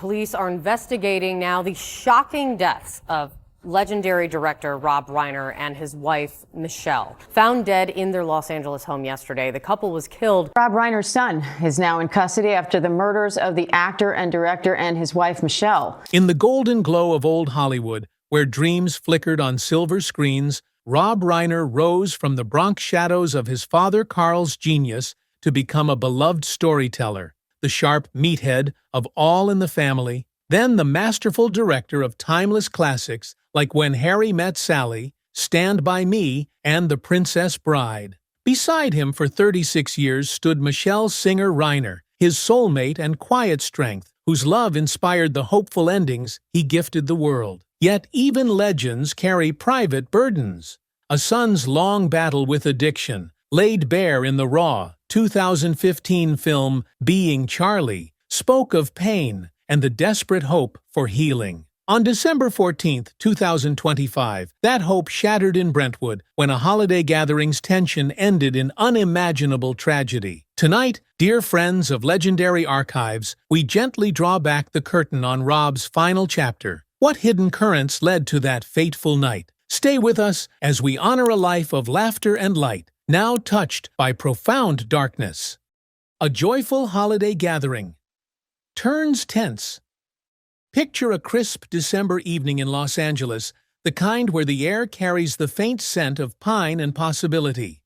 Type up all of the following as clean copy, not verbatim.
Police are investigating now the shocking deaths of legendary director Rob Reiner and his wife, Michelle. Found dead in their Los Angeles home yesterday, the couple was killed. Rob Reiner's son is now in custody after the murders of the actor and director and his wife, Michelle. In the golden glow of old Hollywood, where dreams flickered on silver screens, Rob Reiner rose from the Bronx shadows of his father Carl's genius to become a beloved storyteller, the sharp meathead of All in the Family, then the masterful director of timeless classics like When Harry Met Sally, Stand By Me, and The Princess Bride. Beside him for 36 years stood Michelle Singer Reiner, his soulmate and quiet strength, whose love inspired the hopeful endings he gifted the world. Yet even legends carry private burdens. A son's long battle with addiction, laid bare in the raw 2015 film Being Charlie, spoke of pain and the desperate hope for healing. On December 14, 2025, that hope shattered in Brentwood when a holiday gathering's tension ended in unimaginable tragedy. Tonight, dear friends of legendary archives, we gently draw back the curtain on Rob's final chapter. What hidden currents led to that fateful night? Stay with us as we honor a life of laughter and light, now touched by profound darkness. A joyful holiday gathering turns tense. Picture a crisp December evening in Los Angeles, the kind where the air carries the faint scent of pine and possibility.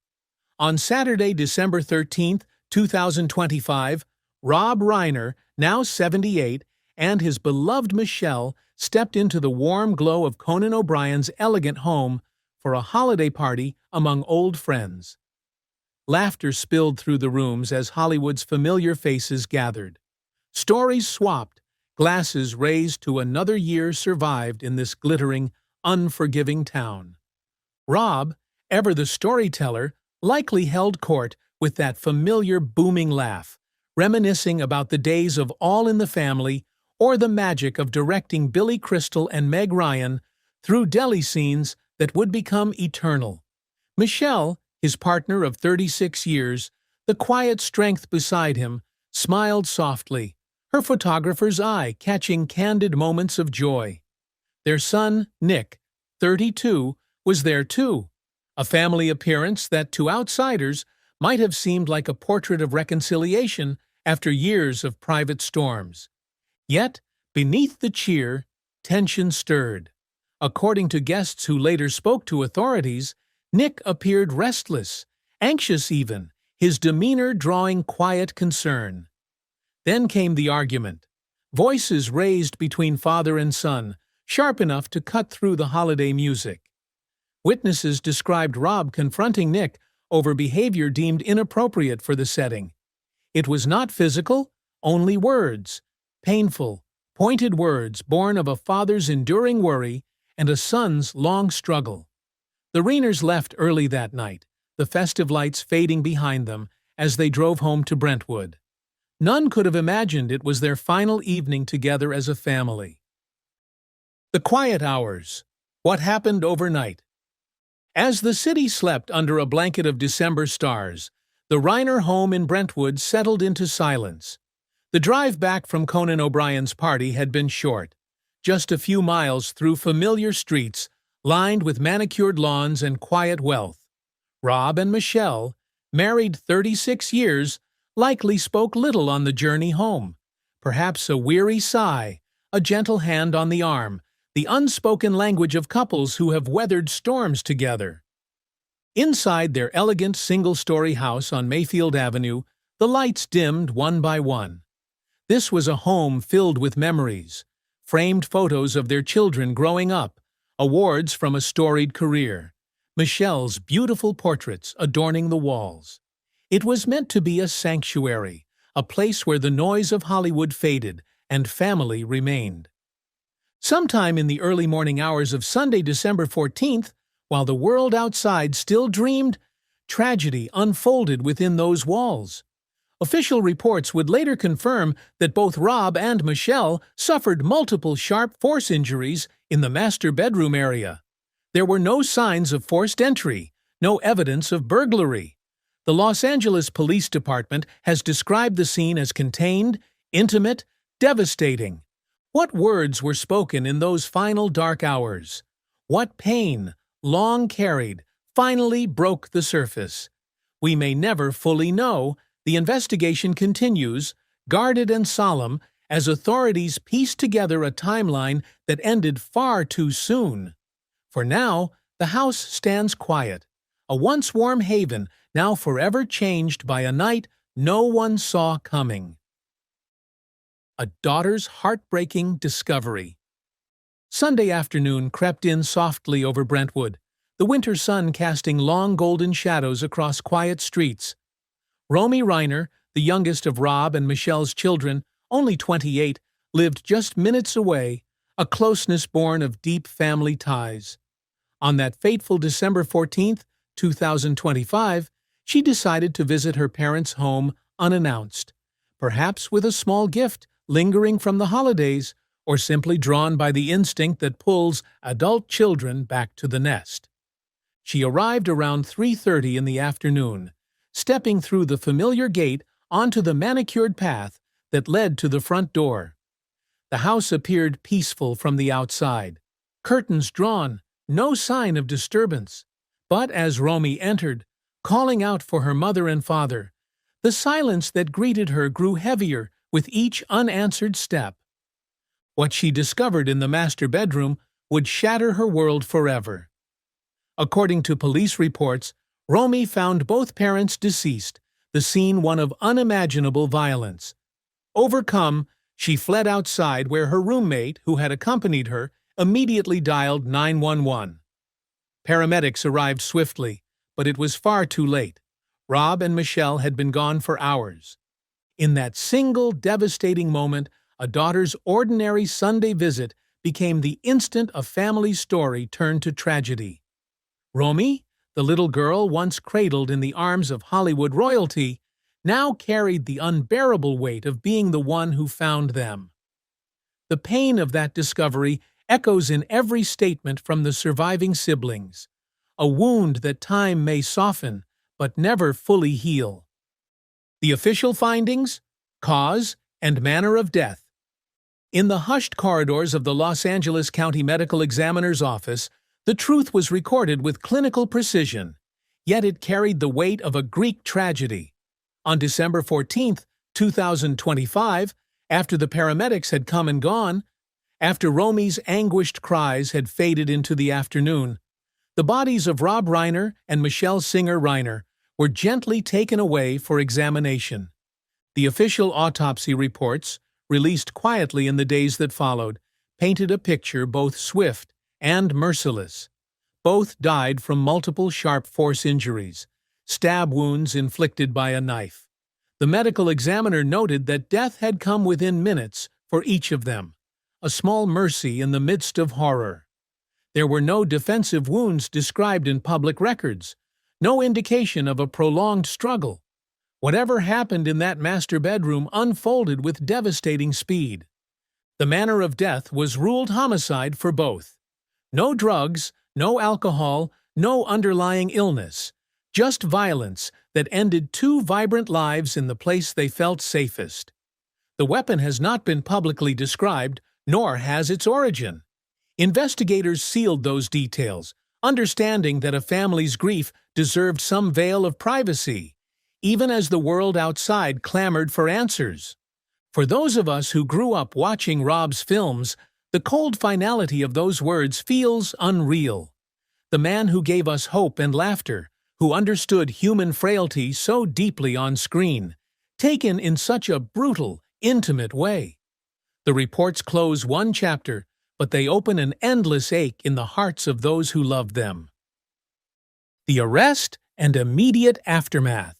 On Saturday, December 13, 2025, Rob Reiner, now 78, and his beloved Michelle stepped into the warm glow of Conan O'Brien's elegant home for a holiday party among old friends. Laughter spilled through the rooms as Hollywood's familiar faces gathered. Stories swapped, glasses raised to another year survived in this glittering, unforgiving town. Rob, ever the storyteller, likely held court with that familiar booming laugh, reminiscing about the days of All in the Family or the magic of directing Billy Crystal and Meg Ryan through deli scenes that would become eternal. Michelle, his partner of 36 years, the quiet strength beside him, smiled softly, her photographer's eye catching candid moments of joy. Their son, Nick, 32, was there too, a family appearance that to outsiders might have seemed like a portrait of reconciliation after years of private storms. Yet, beneath the cheer, tension stirred. According to guests who later spoke to authorities, Nick appeared restless, anxious even, his demeanor drawing quiet concern. Then came the argument. Voices raised between father and son, sharp enough to cut through the holiday music. Witnesses described Rob confronting Nick over behavior deemed inappropriate for the setting. It was not physical, only words. Painful, pointed words born of a father's enduring worry and a son's long struggle. The Reiners left early that night, the festive lights fading behind them as they drove home to Brentwood. None could have imagined it was their final evening together as a family. The quiet hours. What happened overnight? As the city slept under a blanket of December stars, the Reiner home in Brentwood settled into silence. The drive back from Conan O'Brien's party had been short, just a few miles through familiar streets lined with manicured lawns and quiet wealth. Rob and Michelle, married 36 years, likely spoke little on the journey home. Perhaps a weary sigh, a gentle hand on the arm, the unspoken language of couples who have weathered storms together. Inside their elegant single-story house on Mayfield Avenue, the lights dimmed one by one. This was a home filled with memories, framed photos of their children growing up, awards from a storied career, Michelle's beautiful portraits adorning the walls. It was meant to be a sanctuary, a place where the noise of Hollywood faded and family remained. Sometime in the early morning hours of Sunday, December 14th, while the world outside still dreamed, tragedy unfolded within those walls. Official reports would later confirm that both Rob and Michelle suffered multiple sharp force injuries in the master bedroom area. There were no signs of forced entry, no evidence of burglary. The Los Angeles Police Department has described the scene as contained, intimate, devastating. What words were spoken in those final dark hours? What pain, long carried, finally broke the surface? We may never fully know. The investigation continues, guarded and solemn, as authorities piece together a timeline that ended far too soon. For now, the house stands quiet, a once warm haven now forever changed by a night no one saw coming. A daughter's heartbreaking discovery. Sunday afternoon crept in softly over Brentwood, the winter sun casting long golden shadows across quiet streets. Romy Reiner, the youngest of Rob and Michelle's children, only 28, lived just minutes away, a closeness born of deep family ties. On that fateful December 14th, 2025, she decided to visit her parents' home unannounced, perhaps with a small gift lingering from the holidays, or simply drawn by the instinct that pulls adult children back to the nest. She arrived around 3:30 in the afternoon, stepping through the familiar gate onto the manicured path that led to the front door. The house appeared peaceful from the outside, curtains drawn, no sign of disturbance. But as Romy entered, calling out for her mother and father, the silence that greeted her grew heavier with each unanswered step. What she discovered in the master bedroom would shatter her world forever. According to police reports, Romy found both parents deceased, the scene one of unimaginable violence. Overcome, she fled outside where her roommate, who had accompanied her, immediately dialed 911. Paramedics arrived swiftly, but it was far too late. Rob and Michelle had been gone for hours. In that single devastating moment, a daughter's ordinary Sunday visit became the instant a family story turned to tragedy. Romy, the little girl once cradled in the arms of Hollywood royalty, now carried the unbearable weight of being the one who found them. The pain of that discovery echoes in every statement from the surviving siblings, a wound that time may soften but never fully heal. The official findings, cause, and manner of death. In the hushed corridors of the Los Angeles County Medical Examiner's office, the truth was recorded with clinical precision, yet it carried the weight of a Greek tragedy. On December 14, 2025, after the paramedics had come and gone, after Romy's anguished cries had faded into the afternoon, the bodies of Rob Reiner and Michelle Singer Reiner were gently taken away for examination. The official autopsy reports, released quietly in the days that followed, painted a picture both swift and merciless. Both died from multiple sharp force injuries, stab wounds inflicted by a knife. The medical examiner noted that death had come within minutes for each of them, a small mercy in the midst of horror. There were no defensive wounds described in public records, no indication of a prolonged struggle. Whatever happened in that master bedroom unfolded with devastating speed. The manner of death was ruled homicide for both. No drugs, no alcohol, no underlying illness, just violence that ended two vibrant lives in the place they felt safest. The weapon has not been publicly described, nor has its origin. Investigators sealed those details, understanding that a family's grief deserved some veil of privacy, even as the world outside clamored for answers. For those of us who grew up watching Rob's films, the cold finality of those words feels unreal. The man who gave us hope and laughter, who understood human frailty so deeply on screen, taken in such a brutal, intimate way. The reports close one chapter, but they open an endless ache in the hearts of those who loved them. The arrest and immediate aftermath.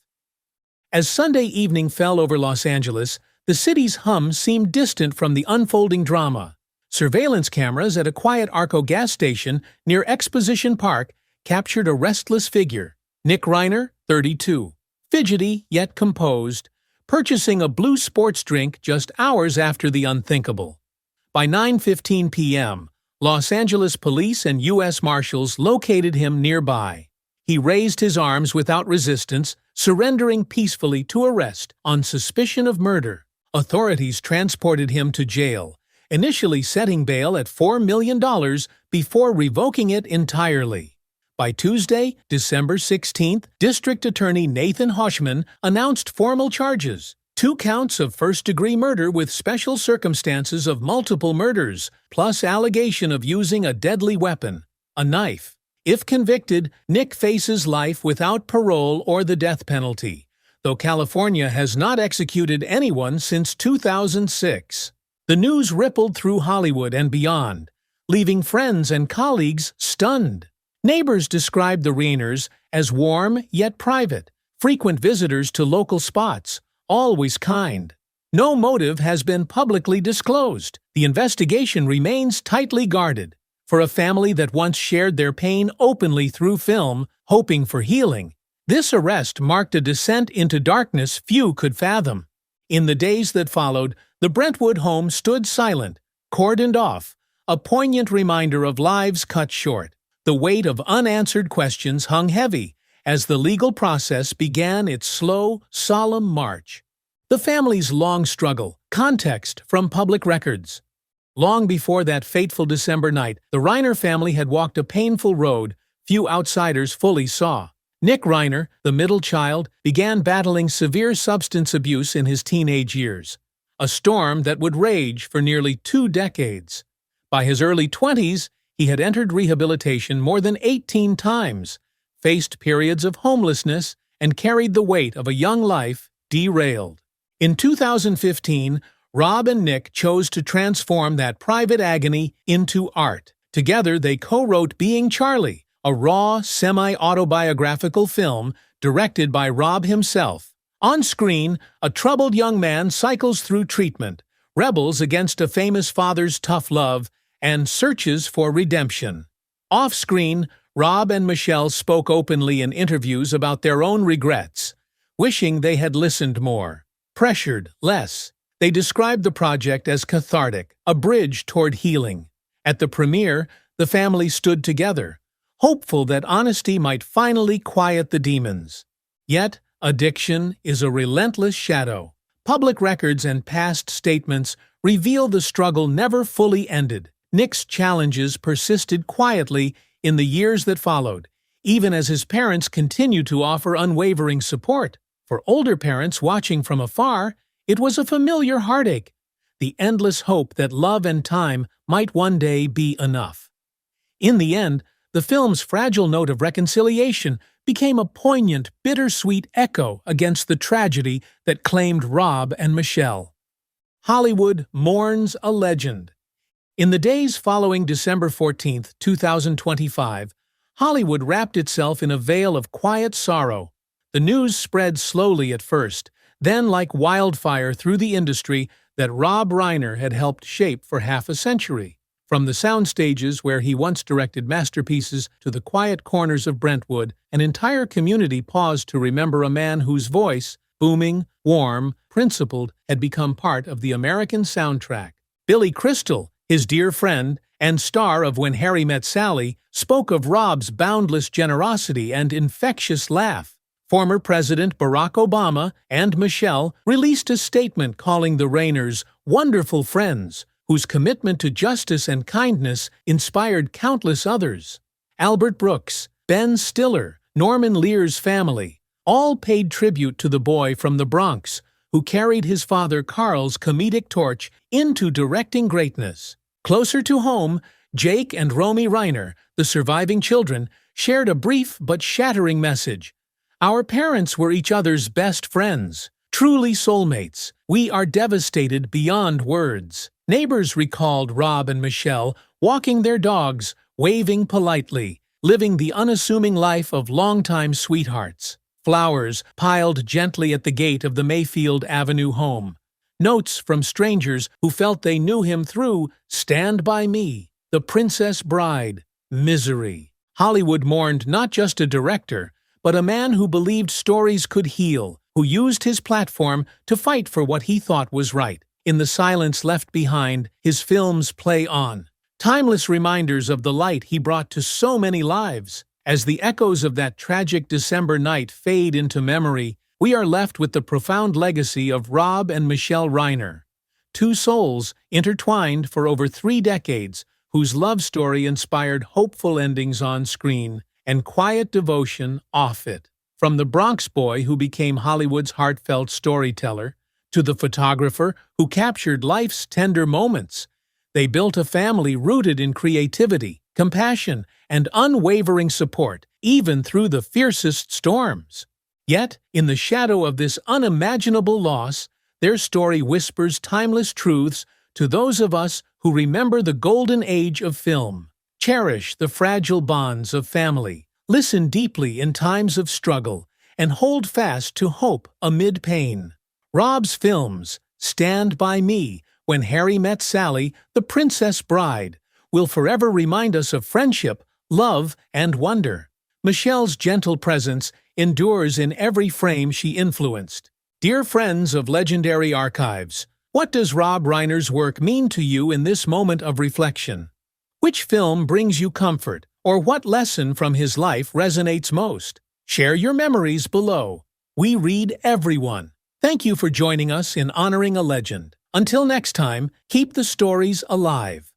As Sunday evening fell over Los Angeles, the city's hum seemed distant from the unfolding drama. Surveillance cameras at a quiet Arco gas station near Exposition Park captured a restless figure, Nick Reiner, 32, fidgety yet composed, purchasing a blue sports drink just hours after the unthinkable. By 9:15 p.m., Los Angeles police and U.S. Marshals located him nearby. He raised his arms without resistance, surrendering peacefully to arrest on suspicion of murder. Authorities transported him to jail, initially setting bail at $4 million before revoking it entirely. By Tuesday, December 16th, District Attorney Nathan Hoshman announced formal charges: 2 counts of first-degree murder with special circumstances of multiple murders, plus allegation of using a deadly weapon, a knife. If convicted, Nick faces life without parole or the death penalty, though California has not executed anyone since 2006. The news rippled through Hollywood and beyond, leaving friends and colleagues stunned. Neighbors described the Reiners as warm yet private, frequent visitors to local spots, always kind. No motive has been publicly disclosed. The investigation remains tightly guarded. For a family that once shared their pain openly through film, hoping for healing, this arrest marked a descent into darkness few could fathom. In the days that followed, the Brentwood home stood silent, cordoned off, a poignant reminder of lives cut short. The weight of unanswered questions hung heavy as the legal process began its slow, solemn march. The family's long struggle, context from public records. Long before that fateful December night, the Reiner family had walked a painful road few outsiders fully saw. Nick Reiner, the middle child, began battling severe substance abuse in his teenage years, a storm that would rage for nearly 2 decades. By his early 20s, he had entered rehabilitation more than 18 times, faced periods of homelessness, and carried the weight of a young life derailed. In 2015, Rob and Nick chose to transform that private agony into art. Together, they co-wrote Being Charlie, a raw, semi-autobiographical film directed by Rob himself. On screen, a troubled young man cycles through treatment, rebels against a famous father's tough love, and searches for redemption. Off-screen, Rob and Michelle spoke openly in interviews about their own regrets, wishing they had listened more, pressured less. They described the project as cathartic, a bridge toward healing. At the premiere, the family stood together, hopeful that honesty might finally quiet the demons. Yet, addiction is a relentless shadow. Public records and past statements reveal the struggle never fully ended. Nick's challenges persisted quietly in the years that followed, even as his parents continued to offer unwavering support. For older parents watching from afar, it was a familiar heartache, the endless hope that love and time might one day be enough. In the end, the film's fragile note of reconciliation became a poignant, bittersweet echo against the tragedy that claimed Rob and Michelle. Hollywood mourns a legend. In the days following December 14, 2025, Hollywood wrapped itself in a veil of quiet sorrow. The news spread slowly at first, then like wildfire through the industry that Rob Reiner had helped shape for half a century. From the sound stages where he once directed masterpieces to the quiet corners of Brentwood, an entire community paused to remember a man whose voice, booming, warm, principled, had become part of the American soundtrack. Billy Crystal, his dear friend and star of When Harry Met Sally, spoke of Rob's boundless generosity and infectious laugh. Former President Barack Obama and Michelle released a statement calling the Reiners wonderful friends, whose commitment to justice and kindness inspired countless others. Albert Brooks, Ben Stiller, Norman Lear's family, all paid tribute to the boy from the Bronx, who carried his father Carl's comedic torch into directing greatness. Closer to home, Jake and Romy Reiner, the surviving children, shared a brief but shattering message. Our parents were each other's best friends, truly soulmates. We are devastated beyond words. Neighbors recalled Rob and Michelle walking their dogs, waving politely, living the unassuming life of longtime sweethearts. Flowers piled gently at the gate of the Mayfield Avenue home. Notes from strangers who felt they knew him through Stand By Me, The Princess Bride, Misery. Hollywood mourned not just a director, but a man who believed stories could heal, who used his platform to fight for what he thought was right. In the silence left behind, his films play on, timeless reminders of the light he brought to so many lives. As the echoes of that tragic December night fade into memory, we are left with the profound legacy of Rob and Michelle Reiner, two souls intertwined for over 3 decades, whose love story inspired hopeful endings on screen and quiet devotion off it. From the Bronx boy who became Hollywood's heartfelt storyteller to the photographer who captured life's tender moments, they built a family rooted in creativity, compassion, and unwavering support, even through the fiercest storms. Yet, in the shadow of this unimaginable loss, their story whispers timeless truths to those of us who remember the golden age of film. Cherish the fragile bonds of family, listen deeply in times of struggle, and hold fast to hope amid pain. Rob's films, Stand By Me, When Harry Met Sally, The Princess Bride, will forever remind us of friendship, love, and wonder. Michelle's gentle presence endures in every frame she influenced. Dear friends of Legendary Archives, what does Rob Reiner's work mean to you in this moment of reflection? Which film brings you comfort, or what lesson from his life resonates most? Share your memories below. We read everyone. Thank you for joining us in honoring a legend. Until next time, keep the stories alive.